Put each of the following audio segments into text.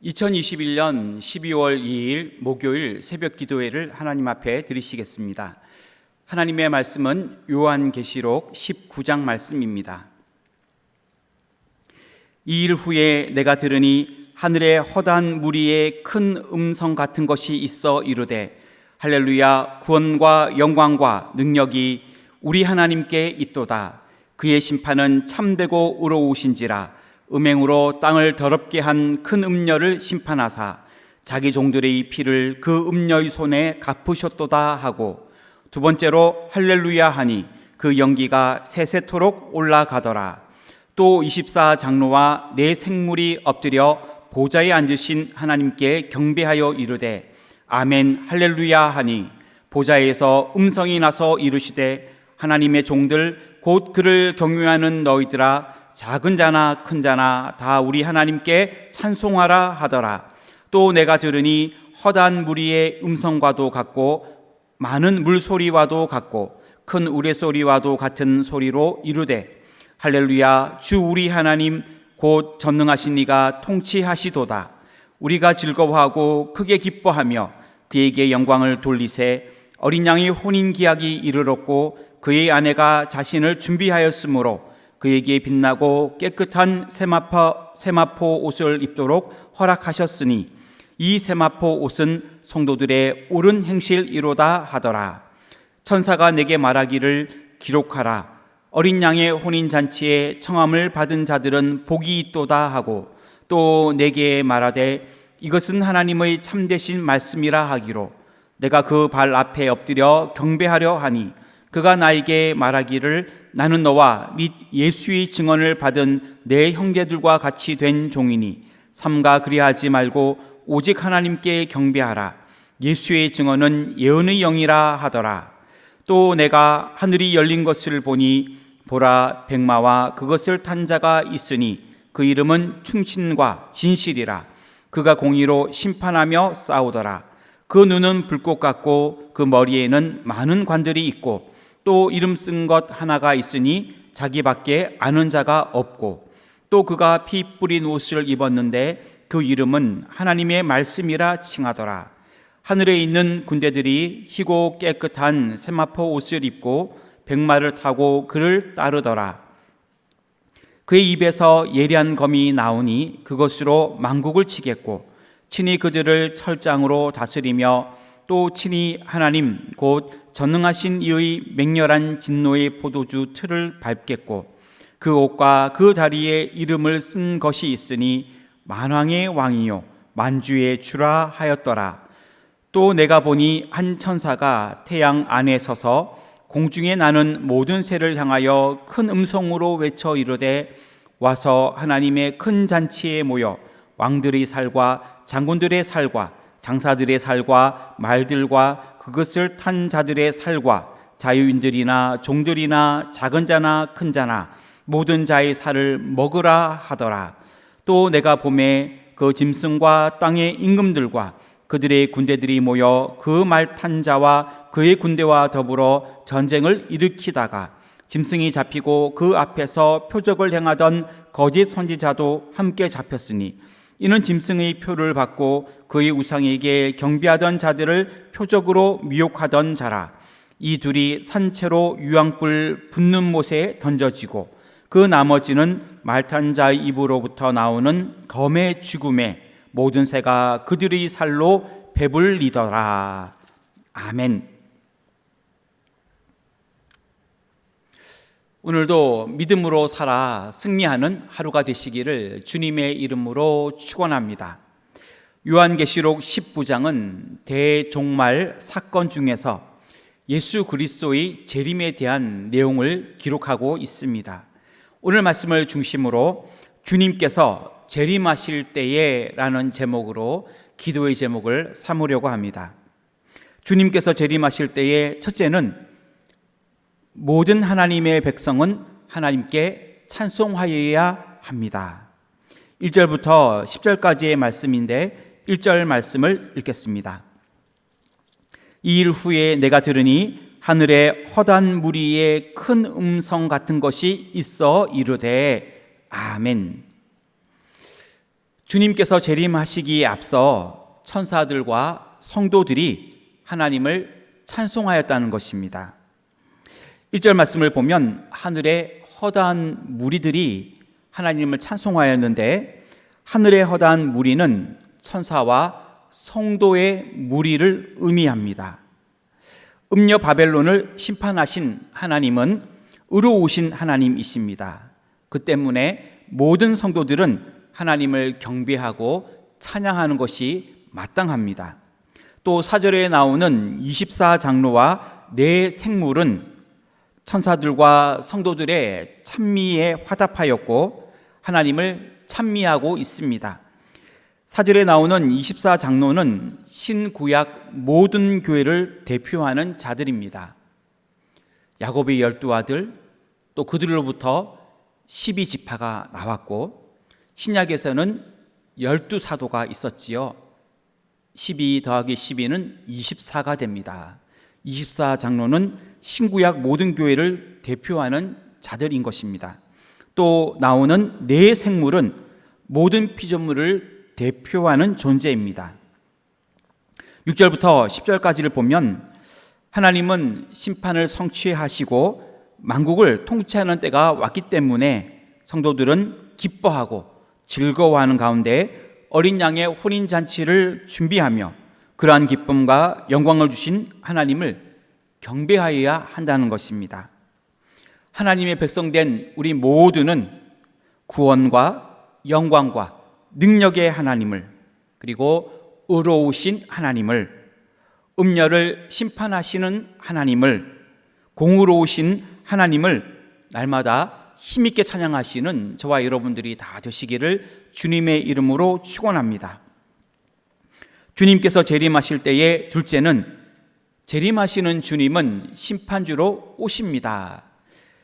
2021년 12월 2일 목요일 새벽 기도회를 하나님 앞에 드리시겠습니다. 하나님의 말씀은 요한계시록 19장 말씀입니다. 이 일 후에 내가 들으니 하늘에 허다한 무리의 큰 음성 같은 것이 있어 이르되 할렐루야, 구원과 영광과 능력이 우리 하나님께 있도다. 그의 심판은 참되고 의로우신지라. 음행으로 땅을 더럽게 한 큰 음녀를 심판하사 자기 종들의 피를 그 음녀의 손에 갚으셨도다 하고, 두 번째로 할렐루야 하니 그 연기가 세세토록 올라가더라. 또 24장로와 네 생물이 엎드려 보좌에 앉으신 하나님께 경배하여 이르되 아멘 할렐루야 하니, 보좌에서 음성이 나서 이르시되 하나님의 종들 곧 그를 경외하는 너희들아, 작은 자나 큰 자나 다 우리 하나님께 찬송하라 하더라. 또 내가 들으니 허다한 무리의 음성과도 같고 많은 물소리와도 같고 큰 우레소리와도 같은 소리로 이르되 할렐루야, 주 우리 하나님 곧 전능하신 이가 통치하시도다. 우리가 즐거워하고 크게 기뻐하며 그에게 영광을 돌리세. 어린 양의 혼인기약이 이르렀고 그의 아내가 자신을 준비하였으므로 그에게 빛나고 깨끗한 세마포 옷을 입도록 허락하셨으니 이 세마포 옷은 성도들의 옳은 행실이로다 하더라. 천사가 내게 말하기를 기록하라. 어린 양의 혼인잔치에 청함을 받은 자들은 복이 있도다 하고, 또 내게 말하되 이것은 하나님의 참되신 말씀이라 하기로 내가 그 발 앞에 엎드려 경배하려 하니, 그가 나에게 말하기를 나는 너와 및 예수의 증언을 받은 내 형제들과 같이 된 종이니 삼가 그리하지 말고 오직 하나님께 경배하라. 예수의 증언은 예언의 영이라 하더라. 또 내가 하늘이 열린 것을 보니 보라, 백마와 그것을 탄 자가 있으니 그 이름은 충신과 진실이라. 그가 공의로 심판하며 싸우더라. 그 눈은 불꽃 같고 그 머리에는 많은 관들이 있고 또 이름 쓴 것 하나가 있으니 자기밖에 아는 자가 없고, 또 그가 피 뿌린 옷을 입었는데 그 이름은 하나님의 말씀이라 칭하더라. 하늘에 있는 군대들이 희고 깨끗한 세마포 옷을 입고 백마를 타고 그를 따르더라. 그의 입에서 예리한 검이 나오니 그것으로 만국을 치겠고 친히 그들을 철장으로 다스리며 또 친히 하나님 곧 전능하신 이의 맹렬한 진노의 포도주 틀을 밟겠고, 그 옷과 그 다리에 이름을 쓴 것이 있으니 만왕의 왕이요 만주의 주라 하였더라. 또 내가 보니 한 천사가 태양 안에 서서 공중에 나는 모든 새를 향하여 큰 음성으로 외쳐 이르되 와서 하나님의 큰 잔치에 모여 왕들의 살과 장군들의 살과 장사들의 살과 말들과 그것을 탄 자들의 살과 자유인들이나 종들이나 작은 자나 큰 자나 모든 자의 살을 먹으라 하더라. 또 내가 보매 그 짐승과 땅의 임금들과 그들의 군대들이 모여 그 말 탄 자와 그의 군대와 더불어 전쟁을 일으키다가 짐승이 잡히고 그 앞에서 표적을 행하던 거짓 선지자도 함께 잡혔으니 이는 짐승의 표를 받고 그의 우상에게 경배하던 자들을 표적으로 미혹하던 자라. 이 둘이 산채로 유황불 붙는 못에 던져지고 그 나머지는 말탄 자의 입으로부터 나오는 검의 죽음에 모든 새가 그들의 살로 배불리더라. 아멘. 오늘도 믿음으로 살아 승리하는 하루가 되시기를 주님의 이름으로 축원합니다. 요한계시록 19장은 대종말 사건 중에서 예수 그리스도의 재림에 대한 내용을 기록하고 있습니다. 오늘 말씀을 중심으로 주님께서 재림하실 때에 라는 제목으로 기도의 제목을 삼으려고 합니다. 주님께서 재림하실 때에 첫째는 모든 하나님의 백성은 하나님께 찬송하여야 합니다. 1절부터 10절까지의 말씀인데 1절 말씀을 읽겠습니다. 이 일 후에 내가 들으니 하늘에 허다한 무리의 큰 음성 같은 것이 있어 이르되 아멘. 주님께서 재림하시기에 앞서 천사들과 성도들이 하나님을 찬송하였다는 것입니다. 1절 말씀을 보면 하늘의 허다한 무리들이 하나님을 찬송하였는데, 하늘의 허다한 무리는 천사와 성도의 무리를 의미합니다. 음녀 바벨론을 심판하신 하나님은 의로우신 하나님이십니다. 그 때문에 모든 성도들은 하나님을 경배하고 찬양하는 것이 마땅합니다. 또 4절에 나오는 24장로와 네 생물은 천사들과 성도들의 찬미에 화답하였고 하나님을 찬미하고 있습니다. 4절에 나오는 24장로는 신구약 모든 교회를 대표하는 자들입니다. 야곱의 12아들, 또 그들로부터 12지파가 나왔고, 신약에서는 12사도가 있었지요. 12 더하기 12는 24가 됩니다. 24장로는 신구약 모든 교회를 대표하는 자들인 것입니다. 또 나오는 네 생물은 모든 피조물을 대표하는 존재입니다. 6절부터 10절까지를 보면 하나님은 심판을 성취하시고 만국을 통치하는 때가 왔기 때문에 성도들은 기뻐하고 즐거워하는 가운데 어린 양의 혼인잔치를 준비하며 그러한 기쁨과 영광을 주신 하나님을 경배하여야 한다는 것입니다. 하나님의 백성된 우리 모두는 구원과 영광과 능력의 하나님을, 그리고 의로우신 하나님을, 음녀를 심판하시는 하나님을, 공의로우신 하나님을 날마다 힘있게 찬양하시는 저와 여러분들이 다 되시기를 주님의 이름으로 축원합니다. 주님께서 재림하실 때의 둘째는, 재림하시는 주님은 심판주로 오십니다.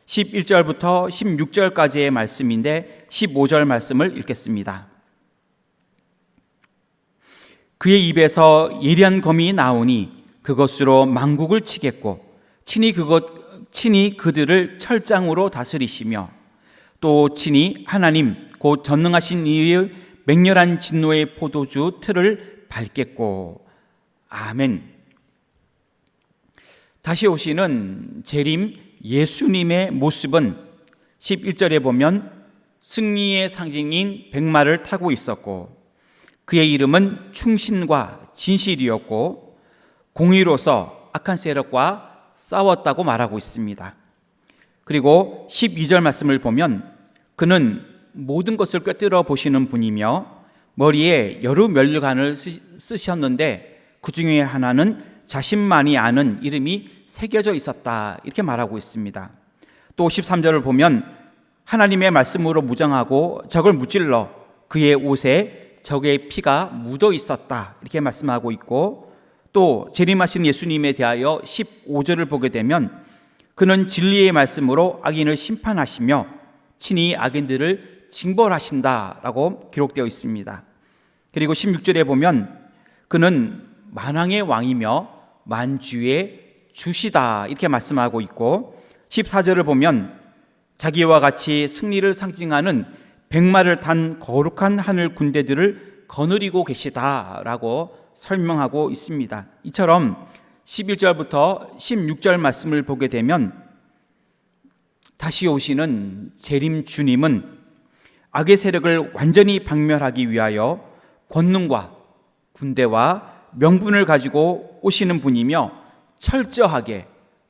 11절부터 16절까지의 말씀인데 15절 말씀을 읽겠습니다. 그의 입에서 예리한 검이 나오니 그것으로 만국을 치겠고 친히 그들을 철장으로 다스리시며 또 친히 하나님 곧 전능하신 이의 맹렬한 진노의 포도주 틀을 밟겠고. 아멘. 다시 오시는 재림 예수님의 모습은 11절에 보면 승리의 상징인 백마를 타고 있었고, 그의 이름은 충신과 진실이었고 공의로서 악한 세력과 싸웠다고 말하고 있습니다. 그리고 12절 말씀을 보면 그는 모든 것을 꿰뚫어 보시는 분이며 머리에 여러 면류관을 쓰셨는데 그 중에 하나는 자신만이 아는 이름이 새겨져 있었다, 이렇게 말하고 있습니다. 또 13절을 보면 하나님의 말씀으로 무장하고 적을 무찔러 그의 옷에 적의 피가 묻어 있었다, 이렇게 말씀하고 있고, 또 재림하신 예수님에 대하여 15절을 보게 되면 그는 진리의 말씀으로 악인을 심판하시며 친히 악인들을 징벌하신다라고 기록되어 있습니다. 그리고 16절에 보면 그는 만왕의 왕이며 만주의 주시다, 이렇게 말씀하고 있고, 14절을 보면 자기와 같이 승리를 상징하는 백마를 탄 거룩한 하늘 군대들을 거느리고 계시다라고 설명하고 있습니다. 이처럼 11절부터 16절 말씀을 보게 되면 다시 오시는 재림 주님은 악의 세력을 완전히 박멸하기 위하여 권능과 군대와 명분을 가지고 오시는 분이며 철저하게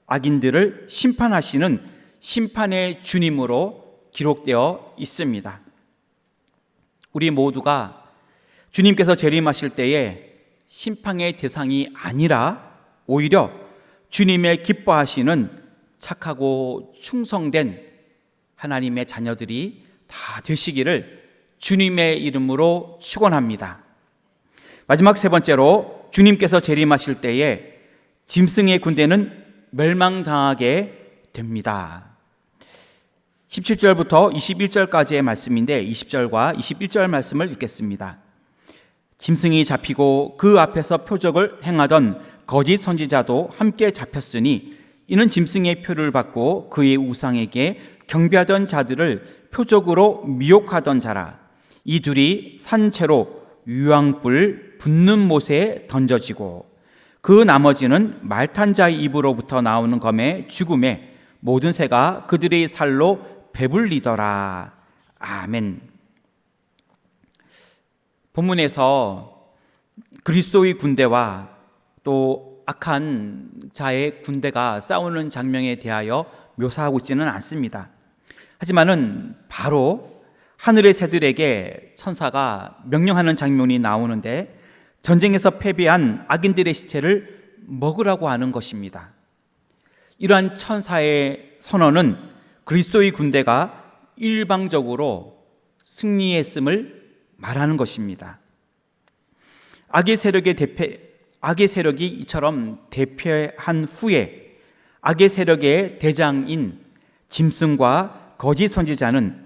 악인들을 심판하시는 심판의 주님으로 기록되어 있습니다. 우리 모두가 주님께서 재림하실 때에 심판의 대상이 아니라 오히려 주님의 기뻐하시는 착하고 충성된 하나님의 자녀들이 다 되시기를 주님의 이름으로 축원합니다. 마지막 세 번째로, 주님께서 재림하실 때에 짐승의 군대는 멸망당하게 됩니다. 17절부터 21절까지의 말씀인데 20절과 21절 말씀을 읽겠습니다. 짐승이 잡히고 그 앞에서 표적을 행하던 거짓 선지자도 함께 잡혔으니 이는 짐승의 표를 받고 그의 우상에게 경배하던 자들을 표적으로 미혹하던 자라. 이 둘이 산채로 유황불 붙는 못에 던져지고 그 나머지는 말탄 자의 입으로부터 나오는 검의 죽음에 모든 새가 그들의 살로 배불리더라. 아멘. 본문에서 그리스도의 군대와 또 악한 자의 군대가 싸우는 장면에 대하여 묘사하고 있지는 않습니다. 하지만은 바로 하늘의 새들에게 천사가 명령하는 장면이 나오는데 전쟁에서 패배한 악인들의 시체를 먹으라고 하는 것입니다. 이러한 천사의 선언은 그리스도의 군대가 일방적으로 승리했음을 말하는 것입니다. 악의 세력이 이처럼 대패한 후에 악의 세력의 대장인 짐승과 거짓 선지자는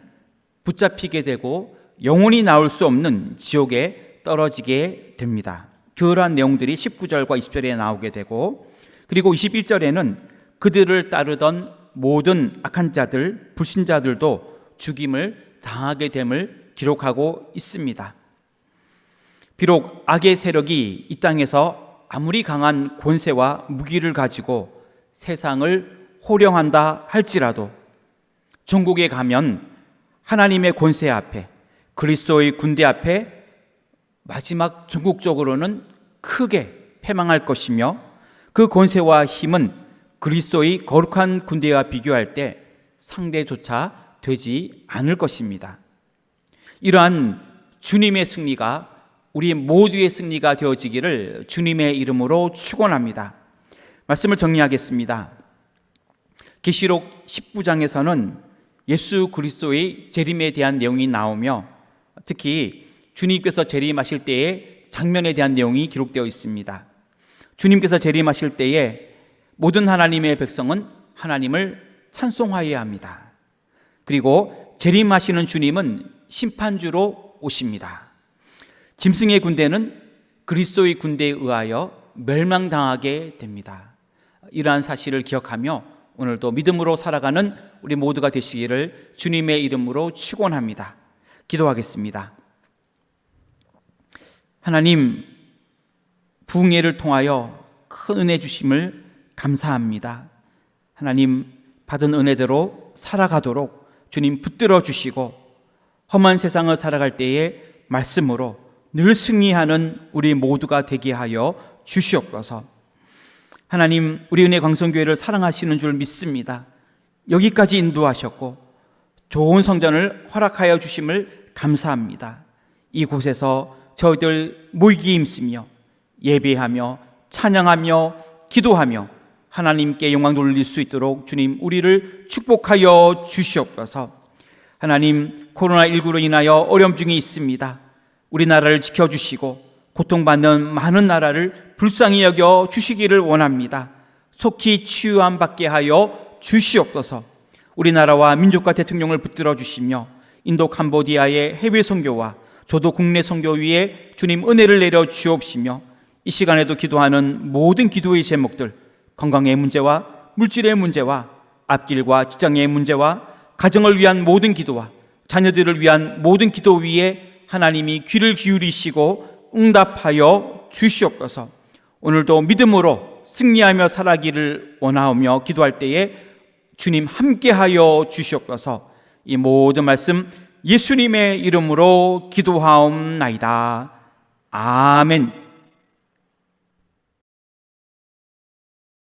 붙잡히게 되고 영원히 나올 수 없는 지옥에 떨어지게 됩니다. 그러한 내용들이 19절과 20절에 나오게 되고, 그리고 21절에는 그들을 따르던 모든 악한 자들, 불신자들도 죽임을 당하게 됨을 기록하고 있습니다. 비록 악의 세력이 이 땅에서 아무리 강한 권세와 무기를 가지고 세상을 호령한다 할지라도 천국에 가면 하나님의 권세 앞에, 그리스도의 군대 앞에 마지막 전국적으로는 크게 패망할 것이며, 그 권세와 힘은 그리스도의 거룩한 군대와 비교할 때 상대조차 되지 않을 것입니다. 이러한 주님의 승리가 우리 모두의 승리가 되어지기를 주님의 이름으로 축원합니다. 말씀을 정리하겠습니다. 계시록 19장에서는 예수 그리스도의 재림에 대한 내용이 나오며, 특히 주님께서 재림하실 때의 장면에 대한 내용이 기록되어 있습니다. 주님께서 재림하실 때에 모든 하나님의 백성은 하나님을 찬송하여야 합니다. 그리고 재림하시는 주님은 심판주로 오십니다. 짐승의 군대는 그리스도의 군대에 의하여 멸망당하게 됩니다. 이러한 사실을 기억하며 오늘도 믿음으로 살아가는 우리 모두가 되시기를 주님의 이름으로 축원합니다. 기도하겠습니다. 하나님, 부흥회를 통하여 큰 은혜 주심을 감사합니다. 하나님, 받은 은혜대로 살아가도록 주님 붙들어 주시고, 험한 세상을 살아갈 때에 말씀으로 늘 승리하는 우리 모두가 되게 하여 주시옵소서. 하나님, 우리 은혜 광성교회를 사랑하시는 줄 믿습니다. 여기까지 인도하셨고 좋은 성전을 허락하여 주심을 감사합니다. 이곳에서 저희들 모이기 힘쓰며 예배하며 찬양하며 기도하며 하나님께 영광 돌릴 수 있도록 주님 우리를 축복하여 주시옵소서. 하나님, 코로나19로 인하여 어려움 중에 있습니다. 우리나라를 지켜주시고 고통받는 많은 나라를 불쌍히 여겨 주시기를 원합니다. 속히 치유함 받게 하여 주시옵소서. 우리나라와 민족과 대통령을 붙들어 주시며 인도 캄보디아의 해외 선교와 저도 국내 선교 위에 주님 은혜를 내려 주옵시며, 이 시간에도 기도하는 모든 기도의 제목들, 건강의 문제와 물질의 문제와 앞길과 직장의 문제와 가정을 위한 모든 기도와 자녀들을 위한 모든 기도 위에 하나님이 귀를 기울이시고 응답하여 주시옵소서. 오늘도 믿음으로 승리하며 살아가기를 원하오며 기도할 때에 주님 함께하여 주시옵소서. 이 모든 말씀 예수님의 이름으로 기도하옵나이다. 아멘.